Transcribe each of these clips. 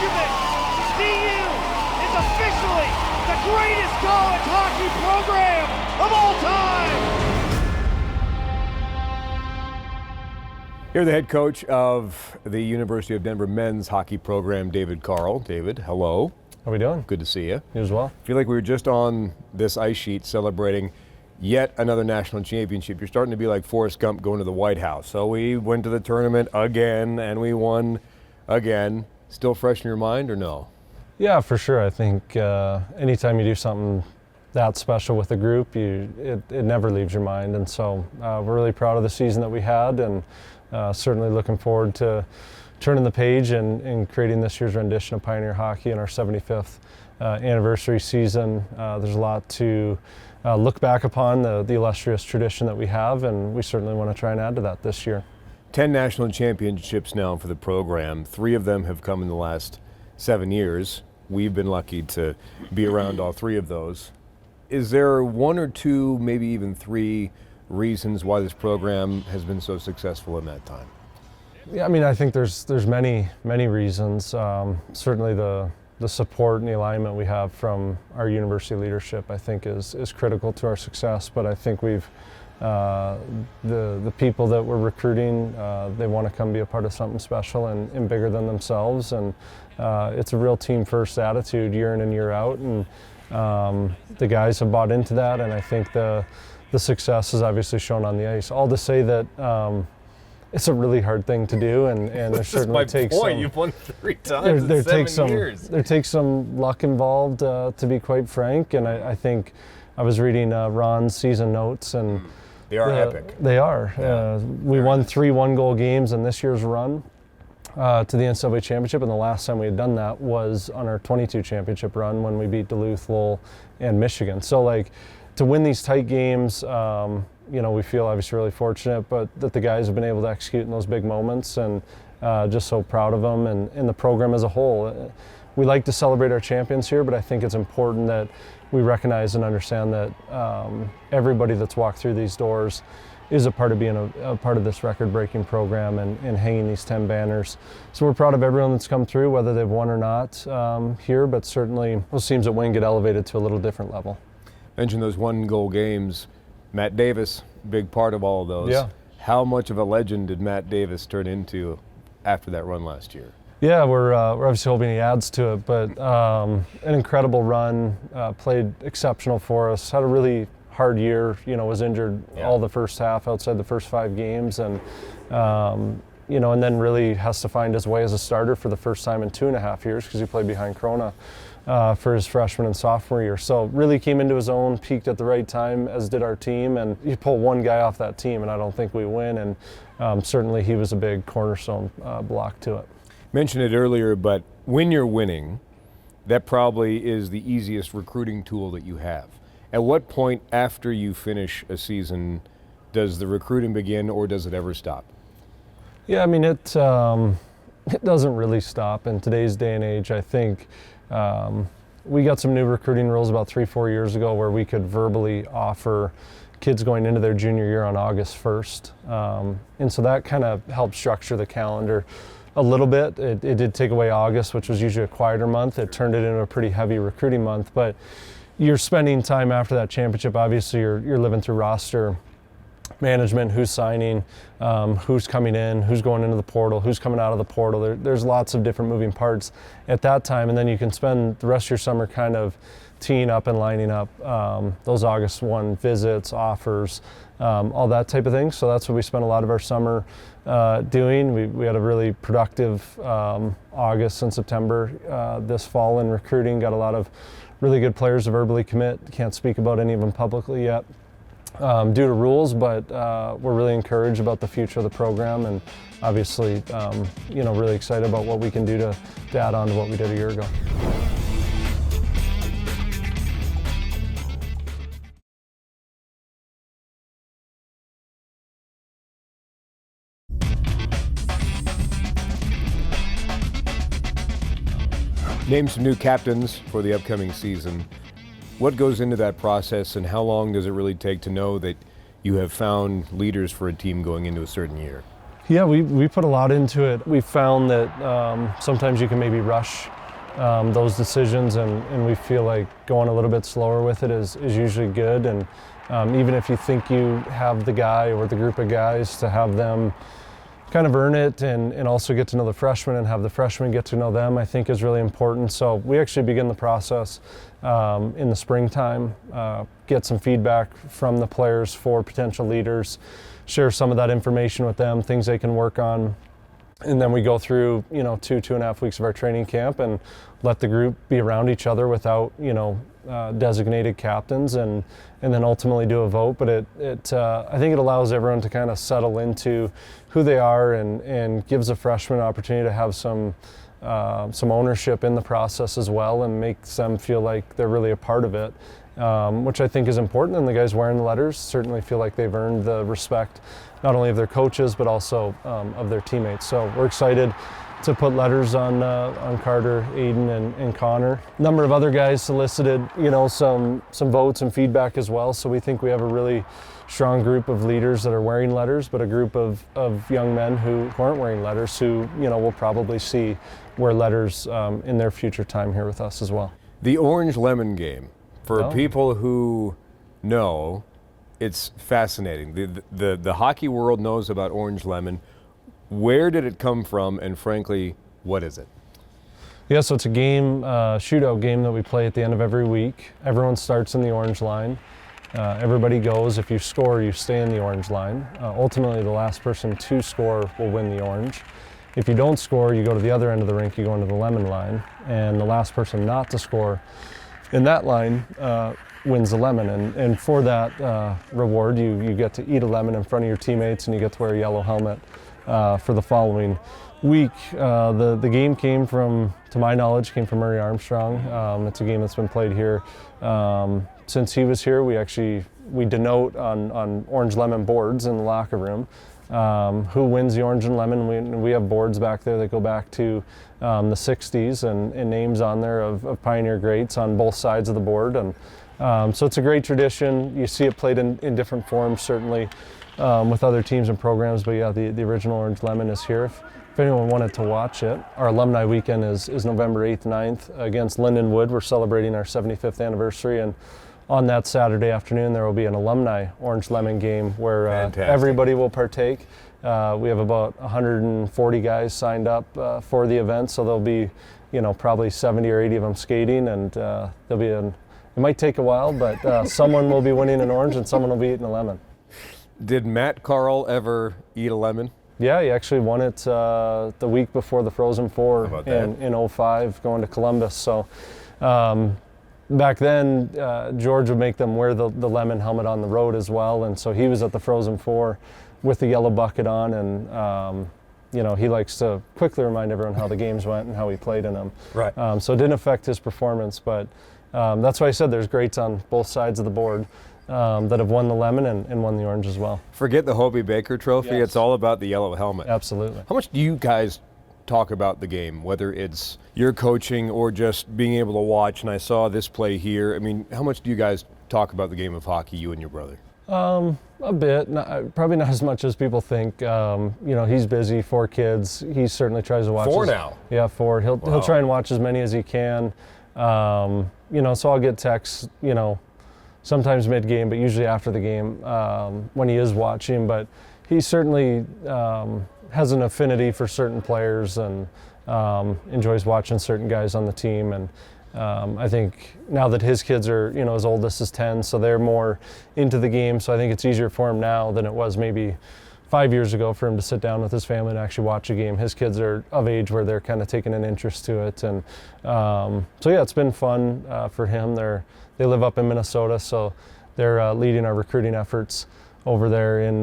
document. CU is officially the greatest college hockey program of all time. Here, the head coach of the University of Denver men's hockey program, David Carle. David, hello. How we doing? Good to see you. You as well. I feel like we were just on this ice sheet celebrating yet another national championship. You're starting to be like Forrest Gump going to the White House. So we went to the tournament again, and we won again. Still fresh in your mind, or no? Yeah, for sure. I think anytime you do something that special with a group, it never leaves your mind. And so we're really proud of the season that we had, and certainly looking forward to turning the page and creating this year's rendition of Pioneer Hockey in our 75th anniversary season. There's a lot to look back upon, the illustrious tradition that we have, and we certainly want to try and add to that this year. 10 national championships now for the program. 3 of them have come in the last 7 years. We've been lucky to be around all 3 of those. Is there 1 or 2, maybe even 3 reasons why this program has been so successful in that time? Yeah, I mean, I think there's many reasons. Certainly the support and the alignment we have from our university leadership, I think, is critical to our success. But I think we've the people that we're recruiting, they want to come be a part of something special and bigger than themselves. And it's a real team first attitude year in and year out. And the guys have bought into that. And I think the success is obviously shown on the ice. All to say that it's a really hard thing to do, and there certainly takes some. You've won 3 times in 7 years. There takes some luck involved, to be quite frank. And I think I was reading Ron's season notes, and they are epic. They are. Yeah. We won 3 one-goal games in this year's run to the NCAA championship, and the last time we had done that was on our 22 championship run when we beat Duluth, Lowell, and Michigan. So, like, to win these tight games, we feel obviously really fortunate, but that the guys have been able to execute in those big moments, and just so proud of them and the program as a whole. We like to celebrate our champions here, but I think it's important that we recognize and understand that everybody that's walked through these doors is a part of being a part of this record-breaking program and hanging these 10 banners. So we're proud of everyone that's come through, whether they've won or not here, but certainly those teams that win get elevated to a little different level. Mentioned those one-goal games. Matt Davis, big part of all of those. Yeah. How much of a legend did Matt Davis turn into after that run last year? Yeah, we're obviously hoping he adds to it, but an incredible run, played exceptional for us, had a really hard year, was injured all the first half outside the first 5 games, and and then really has to find his way as a starter for the first time in 2.5 years because he played behind Krona for his freshman and sophomore year. So really came into his own, peaked at the right time, as did our team, and you pull one guy off that team and I don't think we win, and certainly he was a big cornerstone block to it. Mentioned it earlier, but when you're winning, that probably is the easiest recruiting tool that you have. At what point after you finish a season does the recruiting begin, or does it ever stop? Yeah, I mean, it doesn't really stop in today's day and age. I think we got some new recruiting rules about 3-4 years ago where we could verbally offer kids going into their junior year on August 1st. And so that kind of helped structure the calendar a little bit. It did take away August, which was usually a quieter month. It turned it into a pretty heavy recruiting month. But you're spending time after that championship. Obviously, you're living through roster management, who's signing, who's coming in, who's going into the portal, who's coming out of the portal. There's lots of different moving parts at that time, and then you can spend the rest of your summer kind of teeing up and lining up those August 1 visits, offers, all that type of thing. So that's what we spent a lot of our summer doing. We had a really productive August and September this fall in recruiting. Got a lot of really good players to verbally commit. Can't speak about any of them publicly yet due to rules, but we're really encouraged about the future of the program, and obviously really excited about what we can do to add on to what we did a year ago. Name some new captains for the upcoming season. What goes into that process, and how long does it really take to know that you have found leaders for a team going into a certain year? Yeah, we put a lot into it. We found that sometimes you can maybe rush those decisions, and we feel like going a little bit slower with it is usually good. And even if you think you have the guy or the group of guys, to have them kind of earn it and also get to know the freshmen and have the freshmen get to know them, I think is really important. So we actually begin the process in the springtime, get some feedback from the players for potential leaders, share some of that information with them, things they can work on. And then we go through, 2.5 weeks of our training camp and let the group be around each other without, designated captains, and then ultimately do a vote. But I think it allows everyone to kind of settle into who they are and gives a freshman an opportunity to have some ownership in the process as well, and makes them feel like they're really a part of it, which I think is important. And the guys wearing the letters certainly feel like they've earned the respect, not only of their coaches, but also of their teammates. So we're excited to put letters on Carter, Aiden, and Connor. A number of other guys solicited, some votes and feedback as well. So we think we have a really strong group of leaders that are wearing letters, but a group of young men who aren't wearing letters, who we'll probably see wear letters in their future time here with us as well. The Orange Lemon game, for people who know, it's fascinating. The hockey world knows about Orange Lemon. Where did it come from, and frankly, what is it? Yeah, so it's a game, shootout game that we play at the end of every week. Everyone starts in the orange line. Everybody goes. If you score, you stay in the orange line. Ultimately, the last person to score will win the orange. If you don't score, you go to the other end of the rink, you go into the lemon line, and the last person not to score in that line wins the lemon. And for that reward, you get to eat a lemon in front of your teammates, and you get to wear a yellow helmet for the following week. The game came from, to my knowledge, came from Murray Armstrong. It's a game that's been played here since he was here. We denote on orange lemon boards in the locker room who wins the orange and lemon. We have boards back there that go back to the 60s and names on there of Pioneer greats on both sides of the board. And so it's a great tradition. You see it played in different forms, certainly, with other teams and programs, but yeah, the original Orange Lemon is here. If anyone wanted to watch it, our alumni weekend is November 8th, 9th against Lindenwood. We're celebrating our 75th anniversary, and on that Saturday afternoon there will be an alumni Orange Lemon game where everybody will partake. We have about 140 guys signed up for the event, so there'll be probably 70 or 80 of them skating, and it might take a while, but someone will be winning an orange and someone will be eating a lemon. Did Matt Carle ever eat a lemon? Yeah, he actually won it the week before the Frozen Four in 05, going to Columbus. So back then, George would make them wear the lemon helmet on the road as well, and so he was at the Frozen Four with the yellow bucket on, and he likes to quickly remind everyone how the games went and how he played in them. Right. So it didn't affect his performance, but that's why I said there's greats on both sides of the board that have won the lemon and won the orange as well. Forget the Hobie Baker Trophy. Yes. It's all about the yellow helmet. Absolutely. How much do you guys talk about the game, whether it's your coaching or just being able to watch, and I saw this play here? I mean, how much do you guys talk about the game of hockey, you and your brother? A bit, probably not as much as people think. He's busy, 4 kids. He certainly tries to watch. 4 now? Yeah, 4. He'll try and watch as many as he can. So I'll get texts, sometimes mid-game, but usually after the game when he is watching. But he certainly has an affinity for certain players and enjoys watching certain guys on the team. And I think now that his kids are, his oldest is 10, so they're more into the game. So I think it's easier for him now than it was maybe 5 years ago for him to sit down with his family and actually watch a game. His kids are of age where they're kind of taking an interest to it. And so yeah, it's been fun for him. They live up in Minnesota, so they're leading our recruiting efforts over there in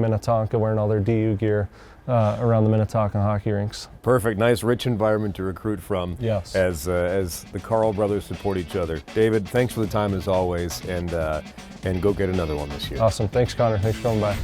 Minnetonka, wearing all their DU gear around the Minnetonka hockey rinks. Perfect. Nice, rich environment to recruit from. Yes. As the Carle brothers support each other. David, thanks for the time as always, and go get another one this year. Awesome. Thanks, Connor. Thanks for coming by.